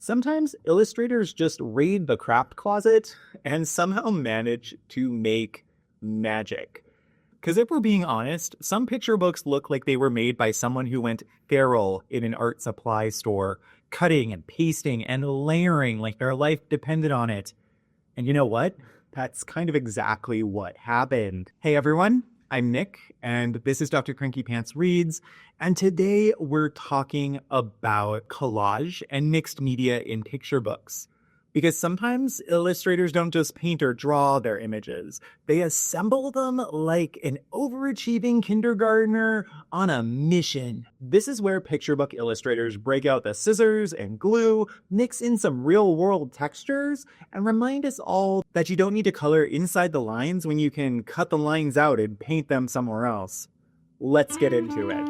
Sometimes illustrators just raid the craft closet and somehow manage to make magic. Because if we're being honest, some picture books look like they were made by someone who went feral in an art supply store, cutting and pasting and layering like their life depended on it. And you know what? That's kind of exactly what happened. Hey everyone, I'm Nick, and this is DrCrankyPantsReads, and today we're talking about collage and mixed media in picture books. Because sometimes illustrators don't just paint or draw their images. They assemble them like an overachieving kindergartner on a mission. This is where picture book illustrators break out the scissors and glue, mix in some real-world textures, and remind us all that you don't need to color inside the lines when you can cut the lines out and paint them somewhere else. Let's get into it.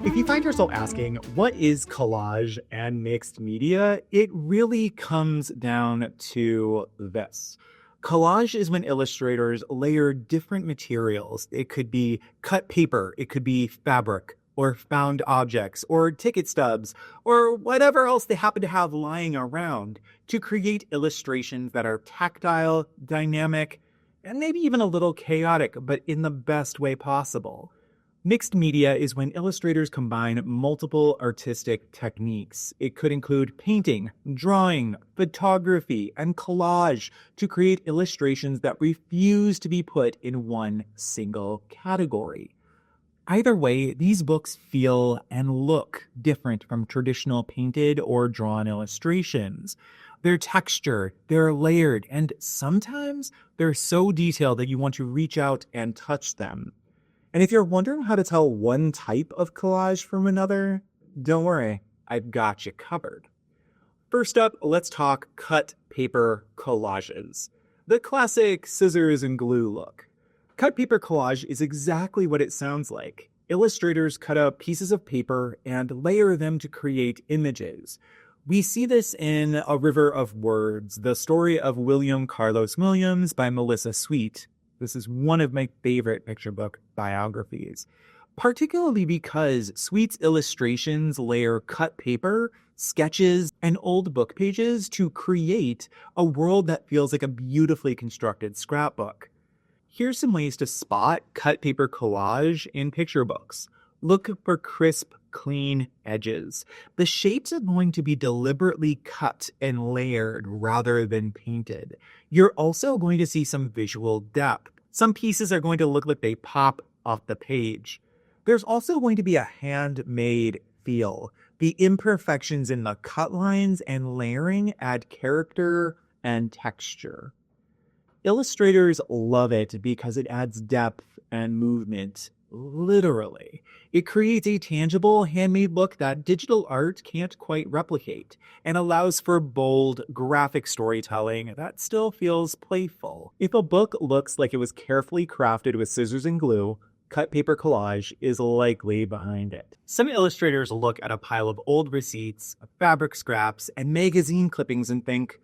If you find yourself asking, what is collage and mixed media? It really comes down to this. Collage is when illustrators layer different materials. It could be cut paper, it could be fabric, or found objects, or ticket stubs, or whatever else they happen to have lying around to create illustrations that are tactile, dynamic, and maybe even a little chaotic, but in the best way possible. Mixed media is when illustrators combine multiple artistic techniques. It could include painting, drawing, photography, and collage to create illustrations that refuse to be put in one single category. Either way, these books feel and look different from traditional painted or drawn illustrations. They're textured, they're layered, and sometimes they're so detailed that you want to reach out and touch them. And if you're wondering how to tell one type of collage from another, don't worry, I've got you covered. First up, let's talk cut paper collages. The classic scissors and glue look. Cut paper collage is exactly what it sounds like. Illustrators cut up pieces of paper and layer them to create images. We see this in A River of Words, the story of William Carlos Williams by Melissa Sweet. This is one of my favorite picture book biographies, particularly because Sweet's illustrations layer cut paper, sketches, and old book pages to create a world that feels like a beautifully constructed scrapbook. Here's some ways to spot cut paper collage in picture books. Look for crisp, clean edges. The shapes are going to be deliberately cut and layered rather than painted. You're also going to see some visual depth. Some pieces are going to look like they pop off the page. There's also going to be a handmade feel. The imperfections in the cut lines and layering add character and texture. Illustrators love it because it adds depth and movement. Literally. It creates a tangible, handmade look that digital art can't quite replicate and allows for bold, graphic storytelling that still feels playful. If a book looks like it was carefully crafted with scissors and glue, cut paper collage is likely behind it. Some illustrators look at a pile of old receipts, fabric scraps, and magazine clippings and think,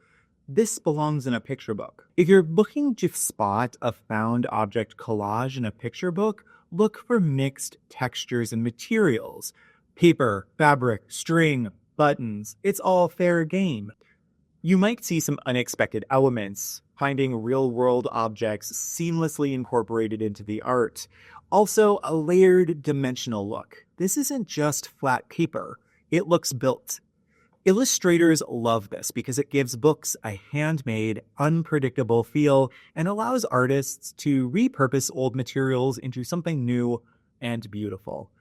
this belongs in a picture book. If you're looking to spot a found object collage in a picture book, look for mixed textures and materials. Paper, fabric, string, buttons, it's all fair game. You might see some unexpected elements, finding real-world objects seamlessly incorporated into the art. Also, a layered dimensional look. This isn't just flat paper, it looks built. Illustrators love this because it gives books a handmade, unpredictable feel and allows artists to repurpose old materials into something new and beautiful.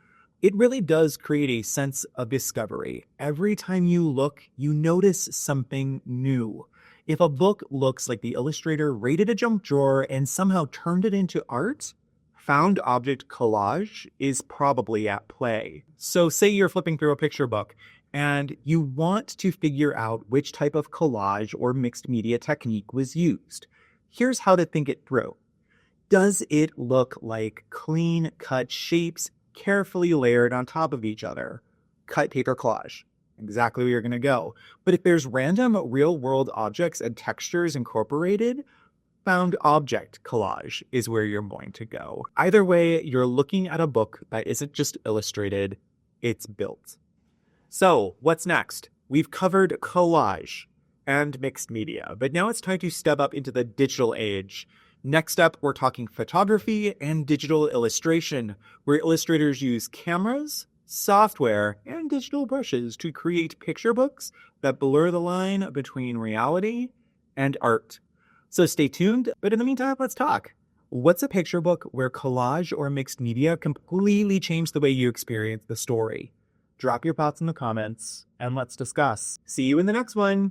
It really does create a sense of discovery. Every time you look, you notice something new. If a book looks like the illustrator raided a junk drawer and somehow turned it into art, found object collage is probably at play. So say you're flipping through a picture book and you want to figure out which type of collage or mixed media technique was used. Here's how to think it through. Does it look like clean cut shapes carefully layered on top of each other? Cut paper collage. Exactly where you're going to go. But if there's random real-world objects and textures incorporated, found object collage is where you're going to go. Either way, you're looking at a book that isn't just illustrated, it's built. So, what's next? We've covered collage and mixed media, but now it's time to step up into the digital age. Next up, we're talking photography and digital illustration, where illustrators use cameras, software, and digital brushes to create picture books that blur the line between reality and art. So stay tuned, but in the meantime, let's talk. What's a picture book where collage or mixed media completely changed the way you experience the story? Drop your thoughts in the comments, and let's discuss. See you in the next one!